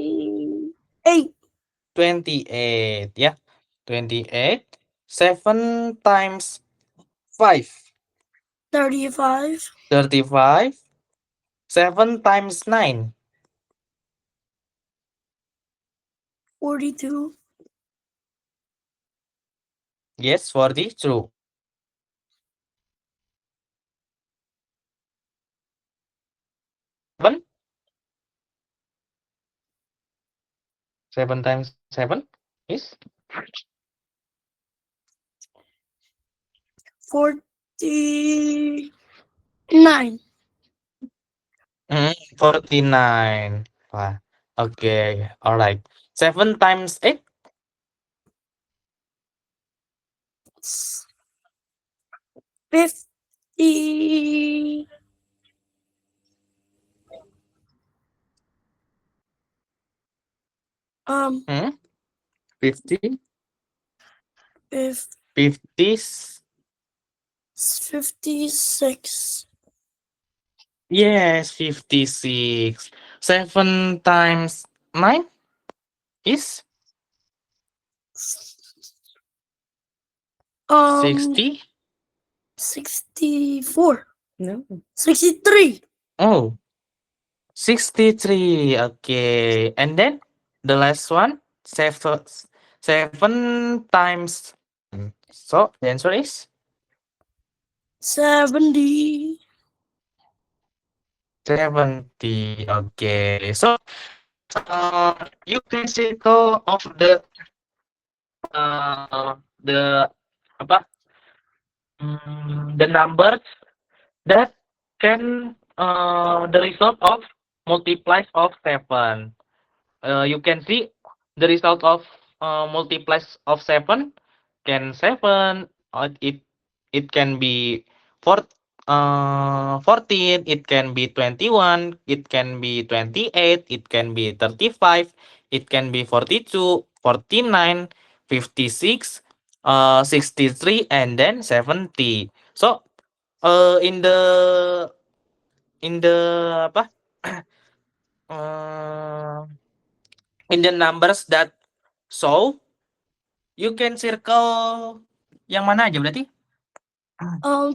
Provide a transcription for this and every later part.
28. 28, ya. 28. 7 times 5. 35. 35. 7 times 9. 42. Yes, 42. 7. 7 times 7 is 49. 49. Wah, okay, alright. 7 times 8. 50. 50. If 50. 56. Yes, 56. 7 times 9 is Um, 60. 64. No. 63. Oh, 63. Okay. And then the last one, 7 times 7. So the answer is 70. 70. Okay. So you can circle of the apa the numbers that can the result of multiplies of 7. You can see the result of multiplies of 7 can 7, it can be 14, it can be 21, it can be 28, it can be 35, it can be 42, 49, 56, 63, and then 70. So in the apa uh, in the numbers that show, you can circle yang mana aja berarti?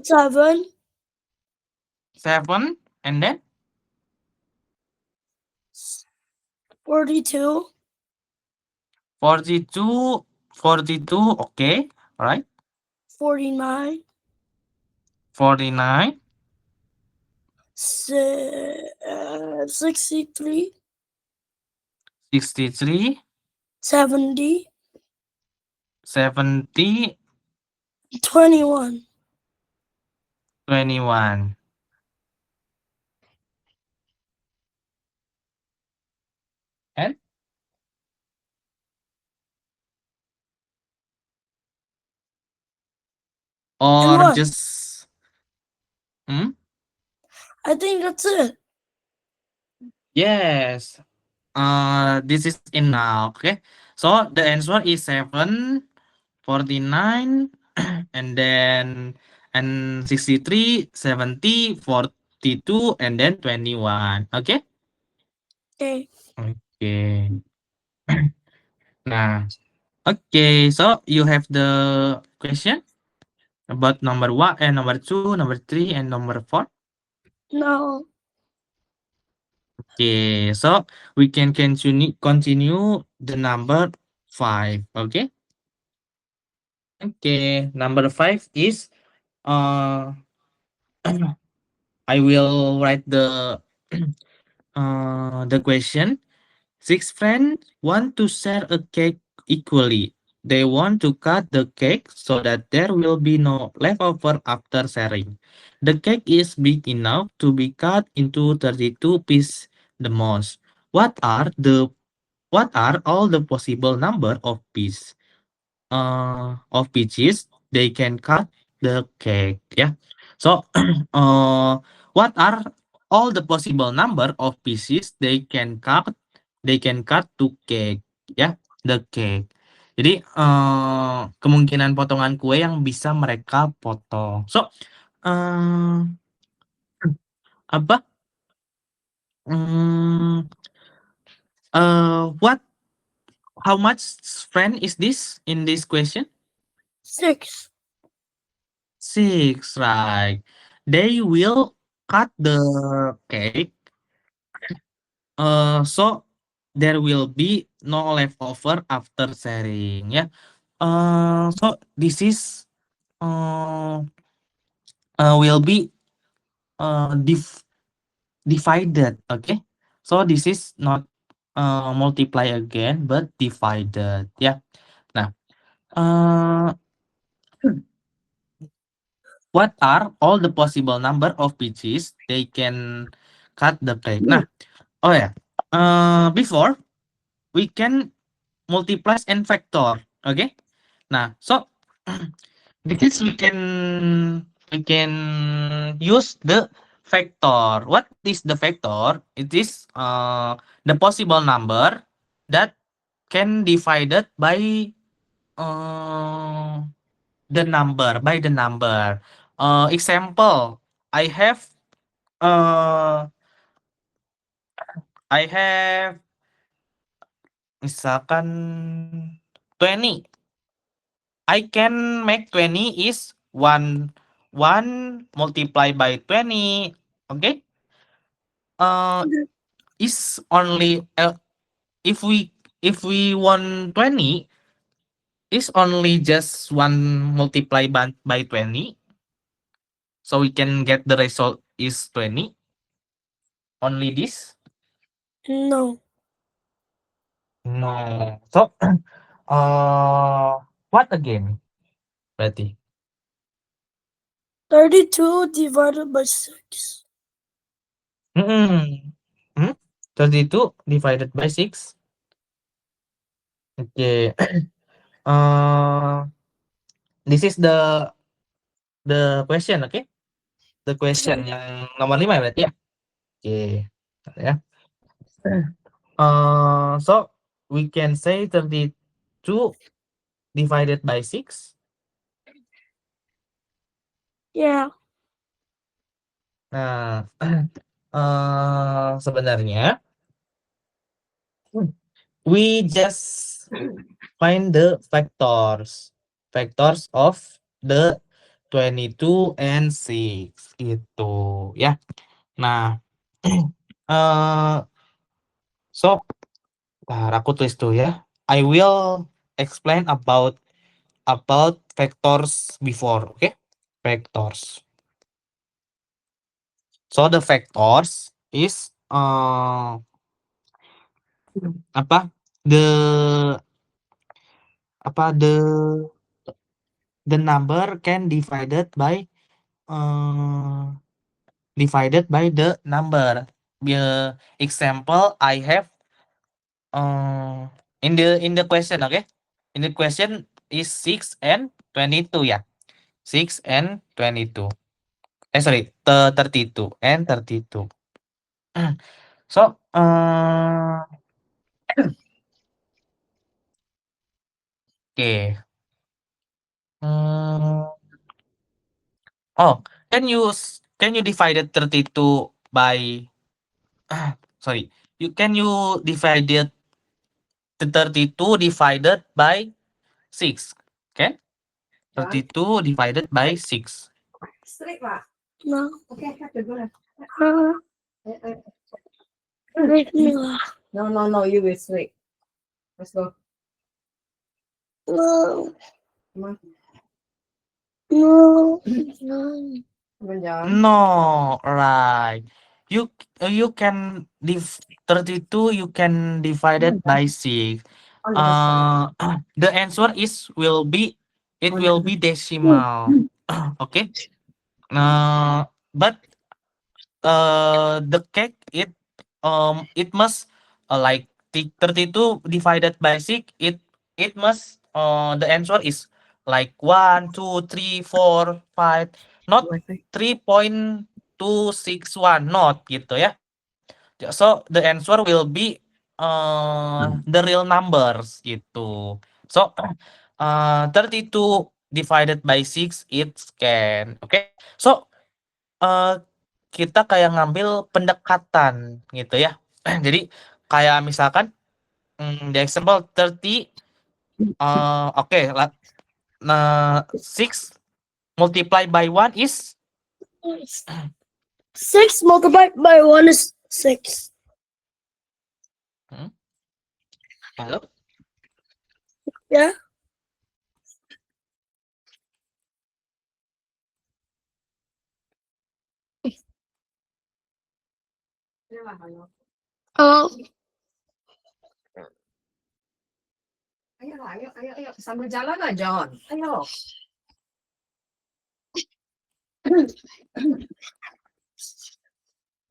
7. 7 and then 42. 42, 42, okay, alright. 49. 49, 63. 63, 70. 70, 21. 21. And And or what? just hmm? I think that's it. Yes. This is enough. Okay. So the answer is 7, 49, and then and 63, 70, 42, and then 21. Okay. Okay. Okay. Nah. Okay. So you have the question about number one and number two, number three, and number four. No. Okay. So we can continue the number 5. Okay. Okay. Number 5 is uh I will write the question. 6 friends want to share a cake equally. They want to cut the cake so that there will be no leftover after sharing. The cake is big enough to be cut into 32 pieces the most. What are all the possible number of pieces they can cut the cake? Yeah. So what are all the possible number of pieces they can cut to cake, ya, the cake. Jadi kemungkinan potongan kue yang bisa mereka potong. So eh apa How much friend is this in this question? 6. 6, right. They will cut the cake, so there will be no leftover after sharing, ya. So this is, uh, will be, divided, okay? So this is not, multiply again, but divided, ya. Nah, uh what are all the possible number of pieces they can cut the cake? Nah, oh ya, before we can multiply and factor, okay? Nah, so this is we can use the factor. What is the factor? It is the possible number that can divided by uh, the number. Example, I have uh I have misalkan 20. I can make 20 is 1 multiplied by 20. Okay? Uh is only if we want 20 is only just 1 multiplied by 20. So we can get the result is 20. Only this? No. No. So what again? Berarti? 32 divided by 6. Mhm. 32 divided by 6. Oke. This is the question, oke? The question yang nomor 5 ya berarti ya? Oke. Bentar ya. So we can say 32 divided by 6. Yeah. Nah, sebenarnya we just find the factors of the 22 and 6 gitu ya. Nah, so aku tulis tuh ya. I will explain about factors before, okay? Factors. So the factors is apa? The number can divided by the number. Example, I have in the question, okay? In the question is 6 and 22 ya. 6 and 22. Sorry, 32 and 32. So, okay. Oh, can you divided 32 by sorry. Can you divided the 32 divided by 6? Okay? 32 divided by 6. No. Uh, Make me laugh. No, you will sleep. Let's go. No. Come on. No. No. Come on, John. No, right. You can 32 you can divide it by 6. On the bus stop. The answer will be decimal. Okay? But the cake it must like 32 divided by 6, it must the answer is like 1 2 3 4 5, not 3.261, not gitu ya. So the answer will be the real numbers gitu. So 32 divided by 6 it's can. Okay? So kita kayak ngambil pendekatan gitu ya. Jadi kayak misalkan the example 30. Okay, 6 multiplied by 1 is 6 multiplied by 1 is 6. hello. Yeah. Oh, Ayo lah, ayo. Sambil jalan lah, John. Ayo.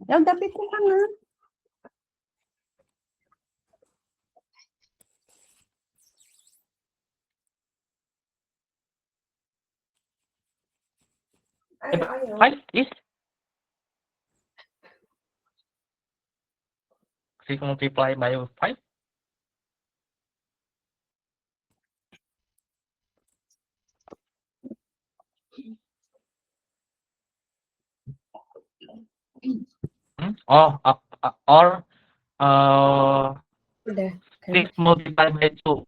Ya udah pikir sana. Ayo. 5 is 6 multiplied by 5. Or Udah. 6 multiplied by 2.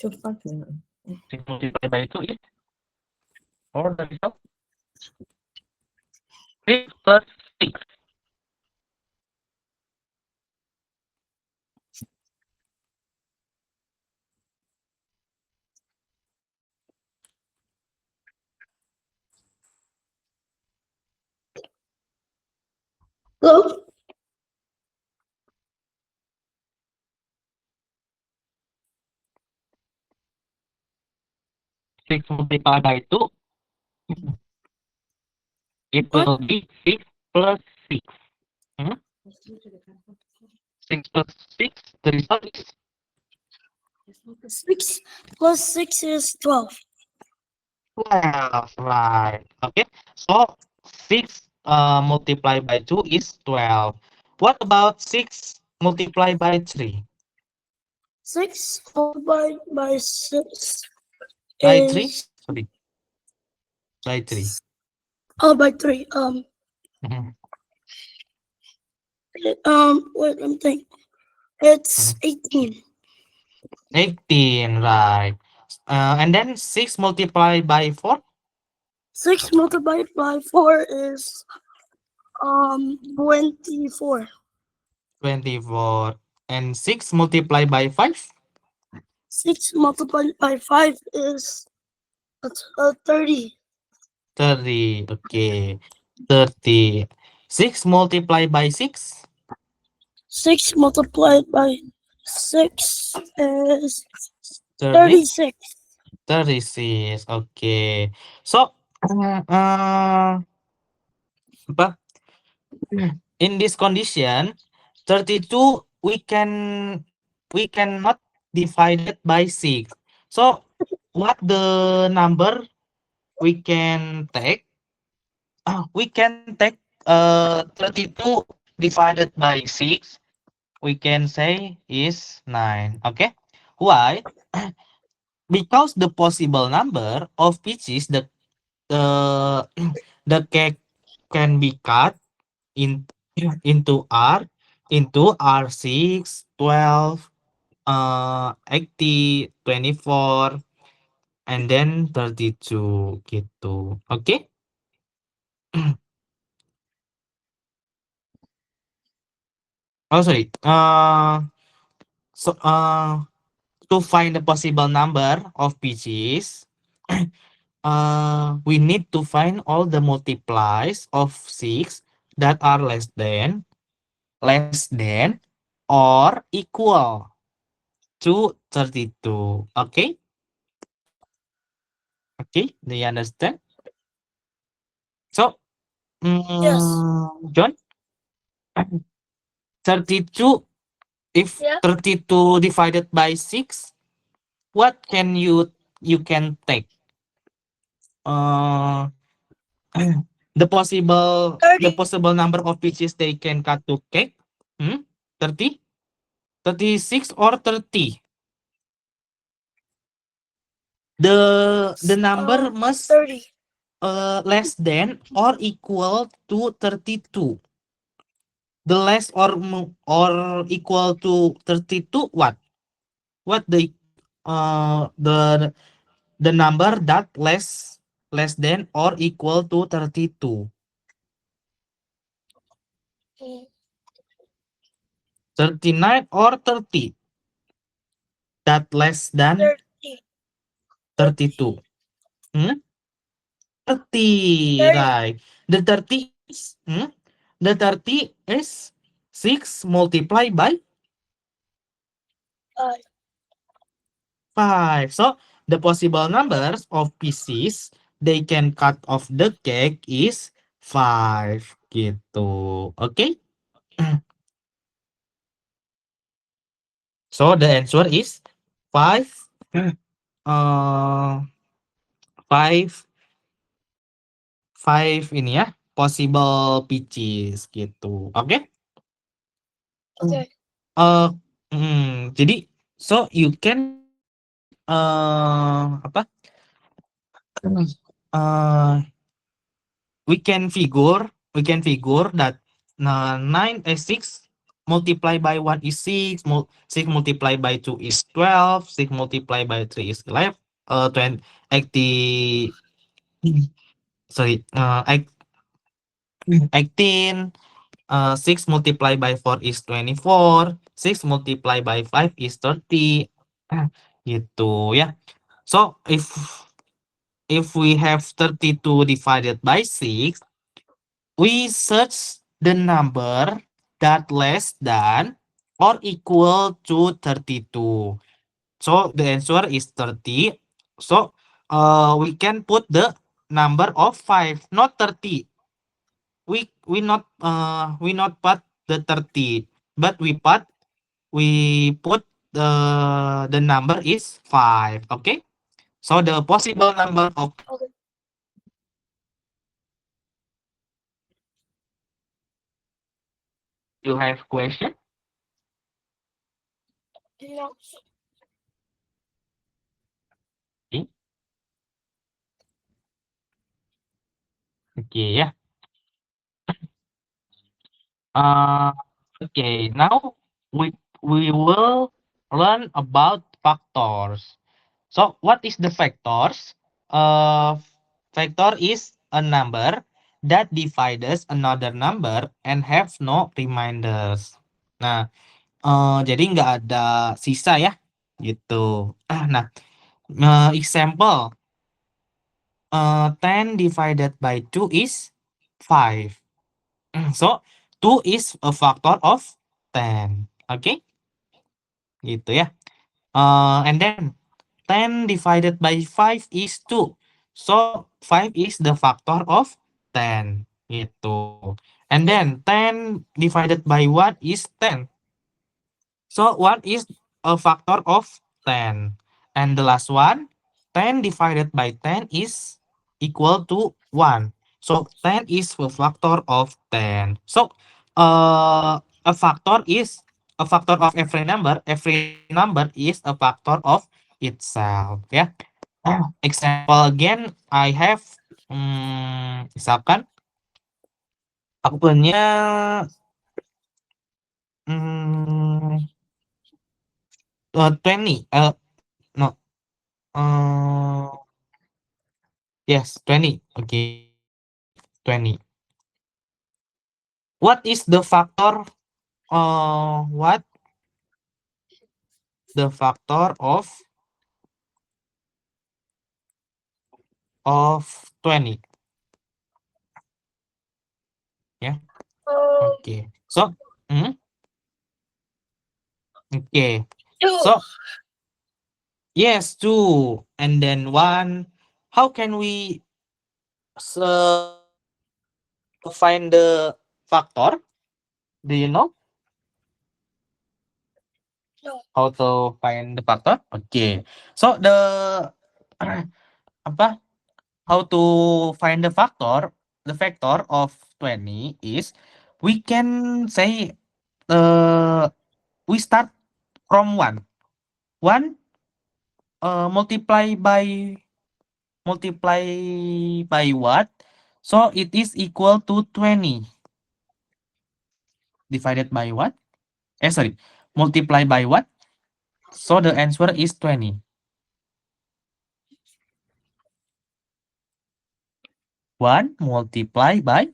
Cepat. 6 multiplied by 2 is, or the result, 6 plus 6. go. 6 multiplied by 2, it will be 6 plus 6. 6 plus 6, the result is 6 plus 6 is 12. 12, right? Okay, so 6 multiplied by 2 is 12. What about 6 multiplied by 3? 6 multiplied by 6 By 3? is Sorry. By 3. by 3. Wait, let me think. It's 18. 18, right? And then 6 multiplied by 4? 6 multiplied by 4 is 24. 24. And 6 multiplied by 5? 6 multiplied by 5 is 30. 30. Okay. 30. 6 multiplied by 6? 6 multiplied by 6 is 30? 36. 36. Okay. So, but in this condition, 32 we cannot divide it by 6. So, what the number we can take? We can take 32 divided by 6. We can say is 9. Okay. Why? Because the possible number of pieces the the cake can be cut into R6, 12, 80, 24, and then 32 gitu. Okay? Oh, sorry. So to find the possible number of pieces, we need to find all the multiplies of 6 that are less than, or equal to 32. Okay? Okay, do you understand? So, Yes. John, 32, if Yeah. 32 divided by 6, what can you can take? The possible 30. number of pieces they can cut to cake? 30? 36 or 30? The number must 30. less than or equal to 32. The less or equal to 32, what? what the number that less than or equal to 32? 39 or 30? That less than 30. 32. Hmm? 30, 30. right. The 30 is, the 30 is 6 multiplied by 5. 5. So, the possible numbers of pieces they can cut off the cake is 5. Gitu. Okay? So, the answer is 5. Uh, 5 ini ya, possible pieces gitu. Oke? Okay. Uh, jadi so you can apa? Uh, we can figure that 6 multiplied by 1 is 6, 6 multiplied by 2 is 12, 6 multiplied by 3 is 11, 20, 80, sorry, 18, 6 multiplied by 4 is 24, 6 multiplied by 5 is 30, gitu ya. So, if we have 32 divided by 6, we search the number that less than or equal to 32. So, the answer is 30. So, we can put the number of 5, not 30. We not put the 30, but we put the number is 5. Okay? So, the possible number of Okay. you have question? No. Okay, yeah. Uh, okay, now we will learn about factors. So, what is the factors? Factor is a number that divides another number and have no reminders. Nah, jadi nggak ada sisa ya, gitu. Nah, example, 10 divided by 2 is 5. So, 2 is a factor of 10. Okay? Gitu ya. And then 10 divided by 5 is 2. So, 5 is the factor of 10. Gitu. And then 10 divided by 1 is 10. So, 1 is a factor of 10. And the last one, 10 divided by 10 is equal to 1. So, 10 is a factor of 10. So, a factor is a factor of every number. Every number is a factor of itself. Ya. Example again, I have, misalkan, aku punya, 20. No. Yes, 20. Okay, 20. What is the factor? What the factor of 20? Yeah. Okay. So, okay. 2. So, yes, 2 and then 1. How can we find the factor? Do you know No. how to find the factor? Okay. So apa? How to find the factor? The factor of 20 is we can say we start from 1. 1 multiply by what? So it is equal to 20 divided by what? Sorry, multiply by what? So the answer is 20. 1 multiplied by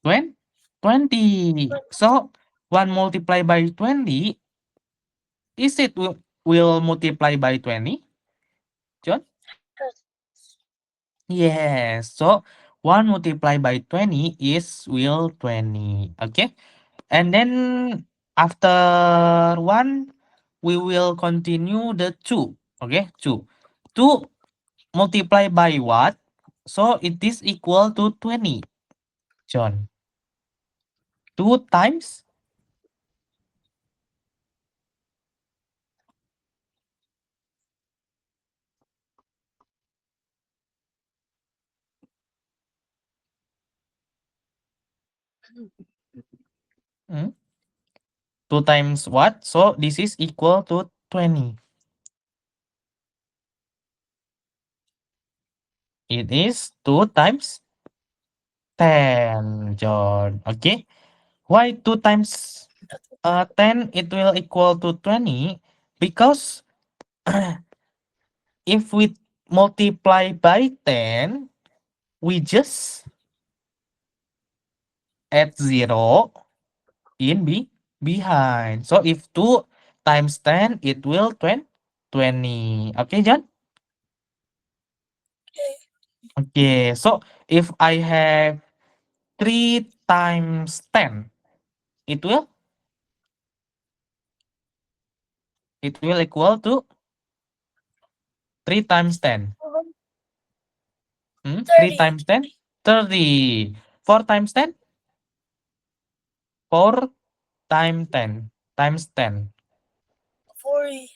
20. So 1 multiplied by 20, is it will multiply by 20? John? Yes. So 1 multiplied by 20 is will 20. Okay. And then after 1, we will continue the 2. Okay, 2. 2 multiplied by what? So it is equal to 20. John. 2 times hmm, 2 times what? So this is equal to 20. It is 2 times 10, John. Okay. Why 2 times 10 it will equal to 20? Because if we multiply by 10, we just add 0 in behind. So if 2 times 10, it will 20. Okay, John? Okay, so if I have 3 times 10, it will equal to 3 times 10. 3 30. times 10? 30. 4 times 10? 4 times 10 times 10. 40.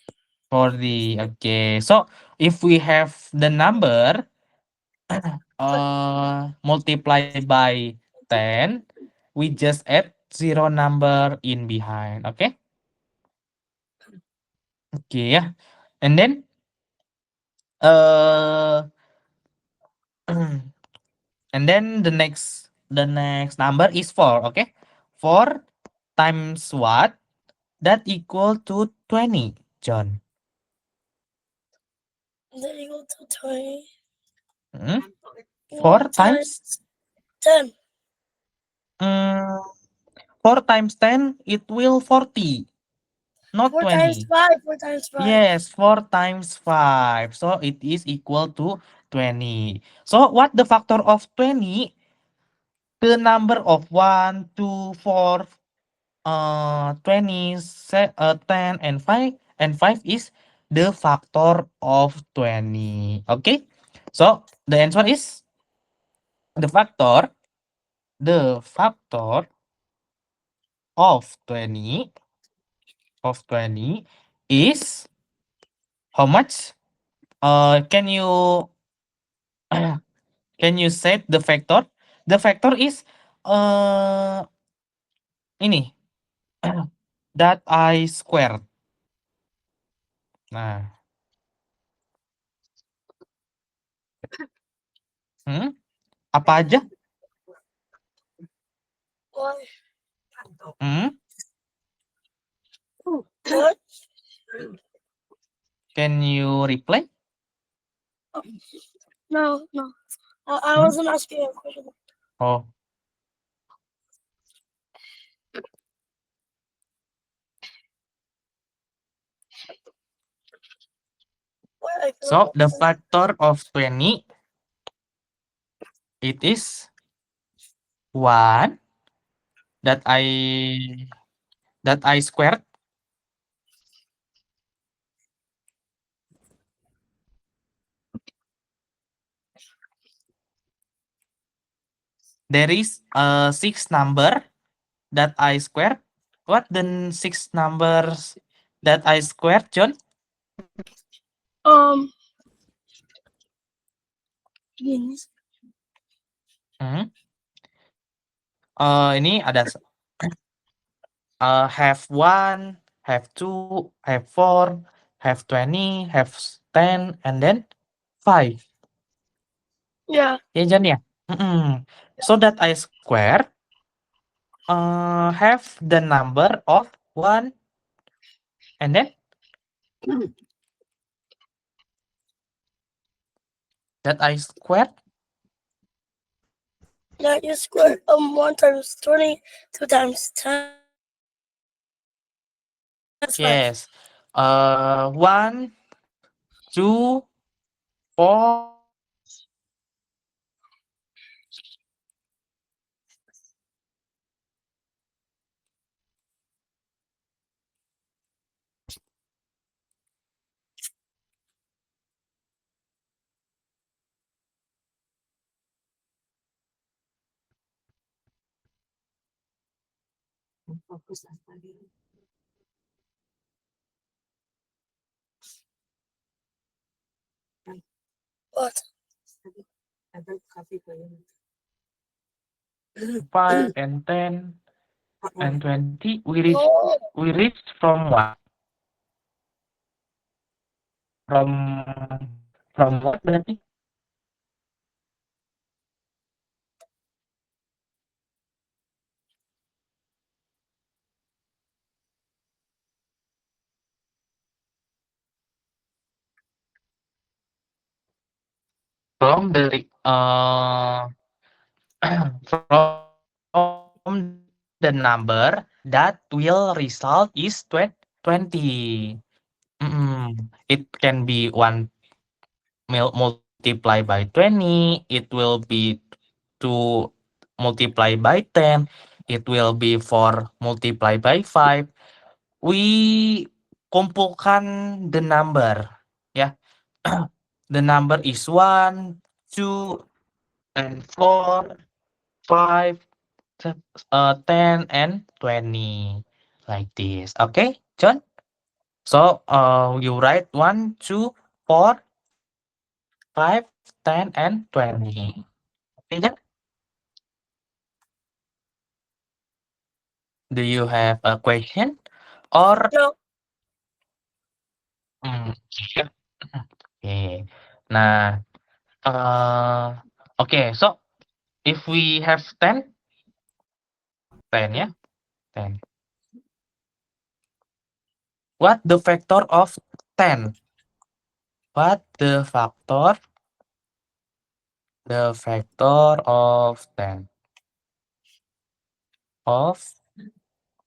40. Okay. So if we have the number multiply by 10, we just add 0 number in behind. Okay. Okay, yeah. And then uh and then the next number is 4. Okay. 4 times what? That equal to 20, John. Is that equal to 20? Hmm? 4 Four times 10. 4 times 10, it will 40, not 4 times 20. 5. 4 times 5. Yes, 4 times 5. So it is equal to 20. So what the factor of 20? The number of 1, 2, 4, 20, 10, and 5. And 5 is the factor of 20. Okay? So the answer is the factor of 20 is how much? Can you can you set the factor? The factor is ini that I squared. Nah, apa aja? What? Hmm? What? Can you reply? No, no. I Hmm? wasn't asking a question. Oh, What? I so forgot. the factor of 20, it is 1 that I squared. There is 6 number that I squared. What the 6 numbers that I squared, John? Yes. Hmm? Ini ada have 1, have 2, have 4, have 20, have 10, and then 5. Yeah. Ya, John ya? So that I square have the number of 1 and then That I squared? Now you square 1 times 20, 2 times 10. That's 5. Yes. 1, 2, 4. Fokus tadi. What? Ada copy ko yun. 5 and 10 and 20. No. We reach from what? From what berarti? From the from the number that will result is 20. It can be 1 multiply by 20. It will be 2 multiply by 10. It will be 4 multiply by 5. We kumpulkan the number, ya. The number is 1, 2, and 4, 5, 10, and 20. Like this. Okay, John? So, you write 1, 2, 4, 5, 10, and 20. Okay, John? Do you have a question? Or, No. sure. Okay. Nah, okay, so if we have 10, 10, yeah? 10. What the factor of 10? What the factor of 10? Of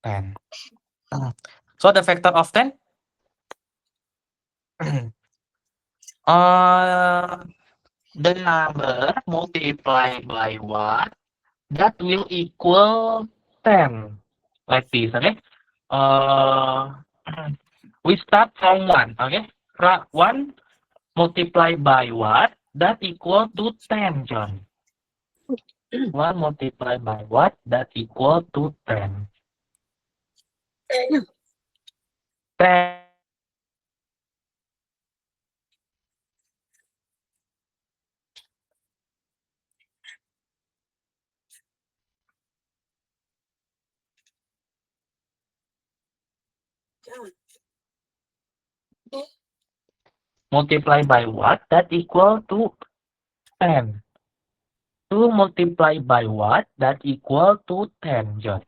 10. So the factor of 10? The number multiplied by what? That will equal 10. Like this, okay? Uh, we start from 1, okay? 1 multiplied by what? That equal to 10, John. 1 multiplied by what? That equal to 10. 10. Multiplied by what? That equal to 10. 2 multiplied by what? That equal to 10, John.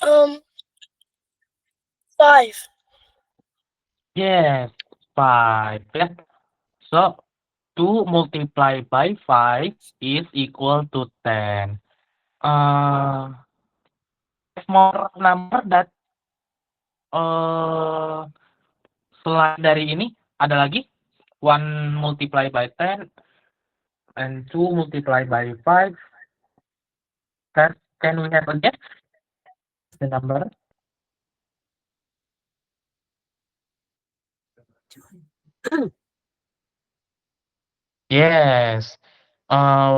Um, 5. Yes, 5. Yeah. So, 2 multiplied by 5 is equal to 10. More number that selain dari ini ada lagi 1 multiplied by 10 and 2 multiplied by 5. Can we have again the number? Yes.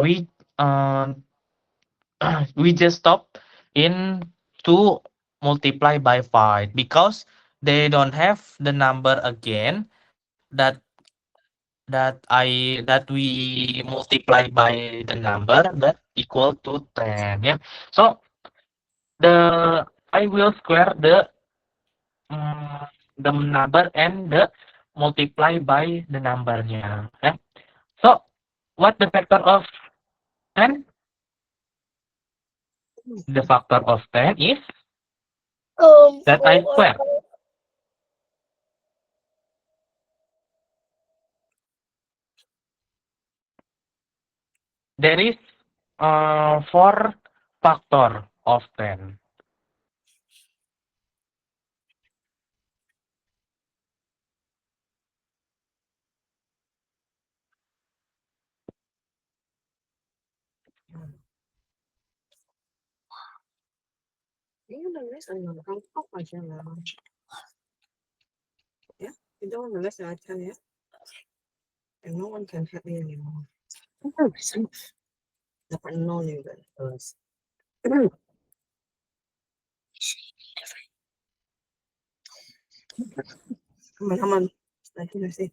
We we just stop in 2 multiply by 5 because they don't have the number again that we multiply by the number that equal to 10. Yeah. So I will square the number and the multiply by the numbernya. Yeah. So what the factor of 10? The factor of 10 is That I for, square. There is 4 factor of 10. Ini nulis dengan Hangkok aja lah. Ya, you don't nulis aja ya. And no one can help me anymore. Dapat 0 nih guys. Aman. Lagi sih.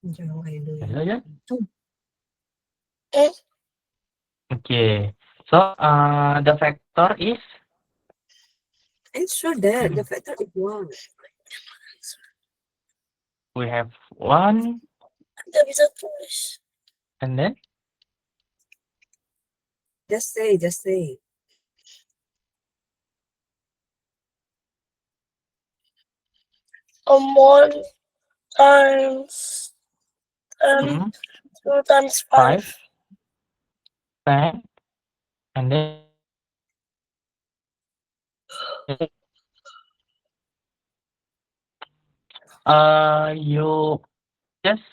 Jangan kayak dulu. Ya. Eh. Okay. So the factor is Ensure that the factor is 1. we have 1 Tidak bisa tulis. and then Just say. One times 10, 2 times 5. 10 and then you just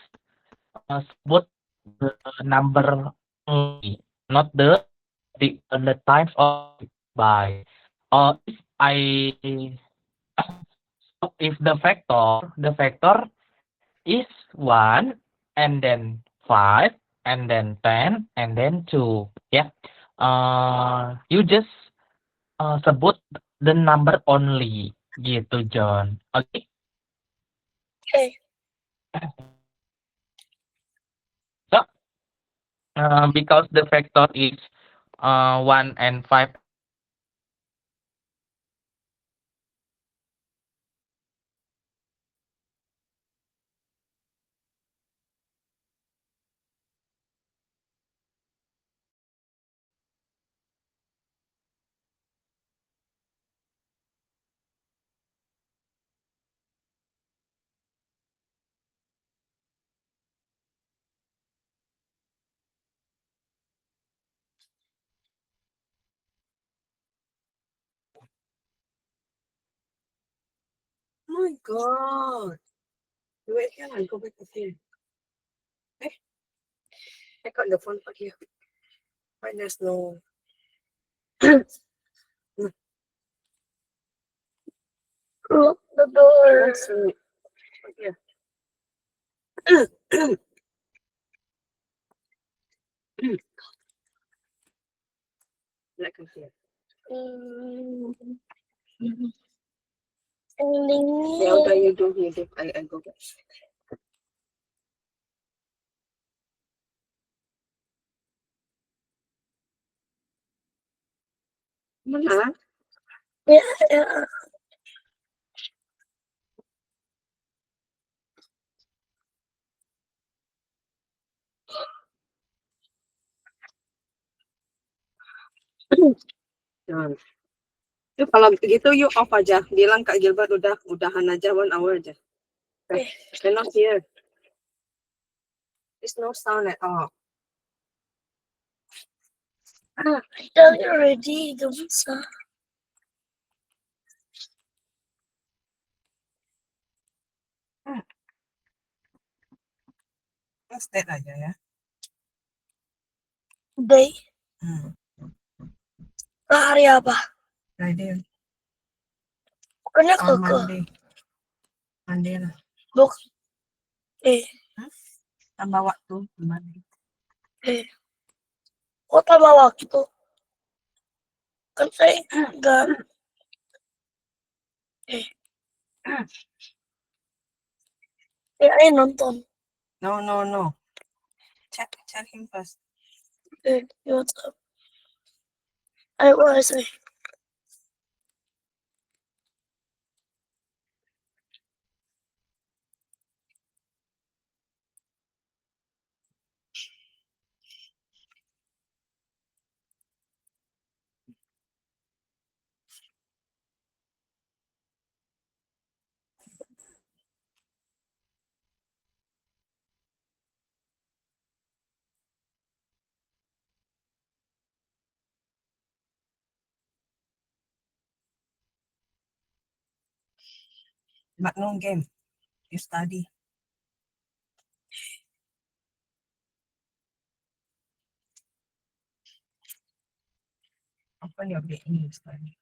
sebut the number only, not the times of by. Or if the factor is 1 and then 5 and then 10 and then 2. Yeah. You just sebut the number only gitu, John. Okay. Okay. So because the factor is 1 and 5. Oh my god. Wait here, I'll go back to here. I got the phone back here. Why there's no... Lock the door. Here. Like here. Ya udah, you do. I go back. Mana? Yeah. Jangan. Yuk, kalau gitu yuk off aja. Bilang Kak Gilbert udahan aja 1 hour aja. Okay. Not here. There's no sound at all. I tell you already, gak bisa. Stay aja ya. Day. Hari apa? Friday. Bukannya Or keke. Monday lah. Tambah waktu Monday. Kok tambah waktu? Kan saya enggak. Ayo nonton. No. Check him first. What's up? What I say? but no game. You study. Open your bed and you study.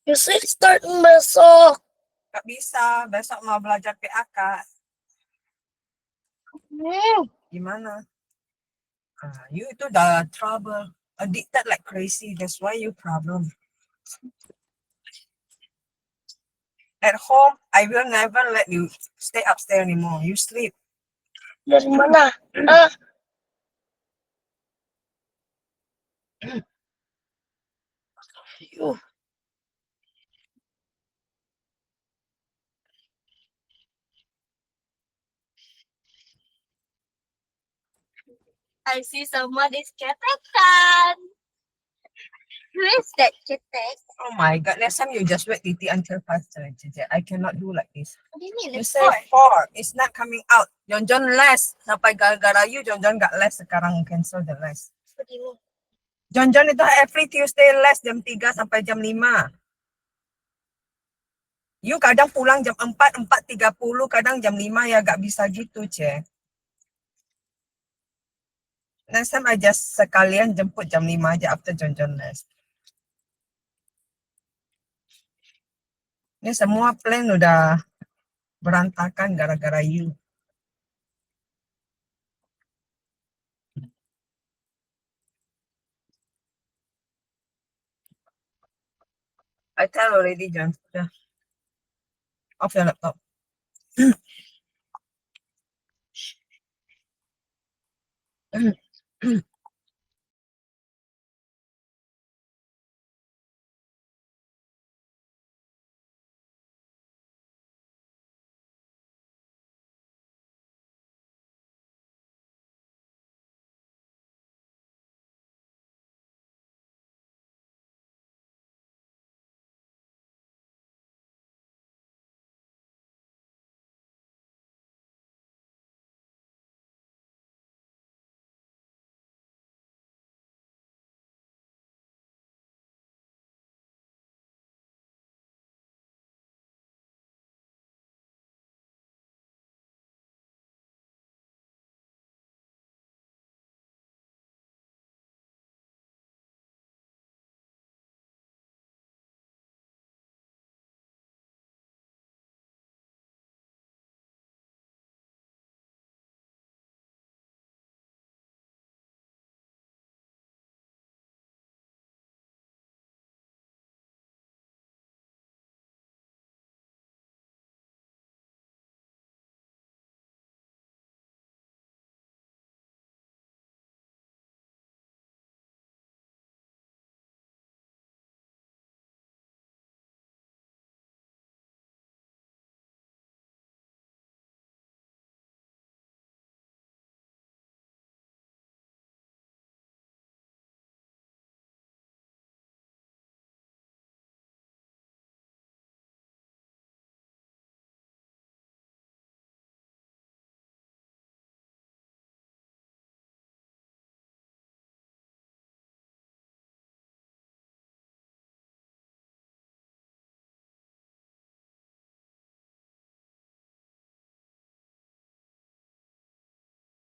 You say starting besok. Tak bisa, besok mau belajar PAK. Gimana? You itu dah trouble. Addicted like crazy. That's why you problem. At home, I will never let you stay upstairs anymore. You sleep. Dari mana? Ah, you. I see someone is ketekan. Who is that ketek? Oh my god, next time you just wait Titi until 5:30. I cannot do like this. What do you mean? You It's say 4. It's not coming out. John les. Sampai gara-gara you, John gak les. Sekarang cancel the les. What do you mean? John itu every Tuesday les jam 3 sampai jam 5. You kadang pulang jam 4, 4:30, kadang jam 5 ya gak bisa gitu, Cek. Next time I just sekalian jemput jam 5 aja after John les. Ini semua plan udah berantakan gara-gara you. I tell already, John. Udah. Off your laptop.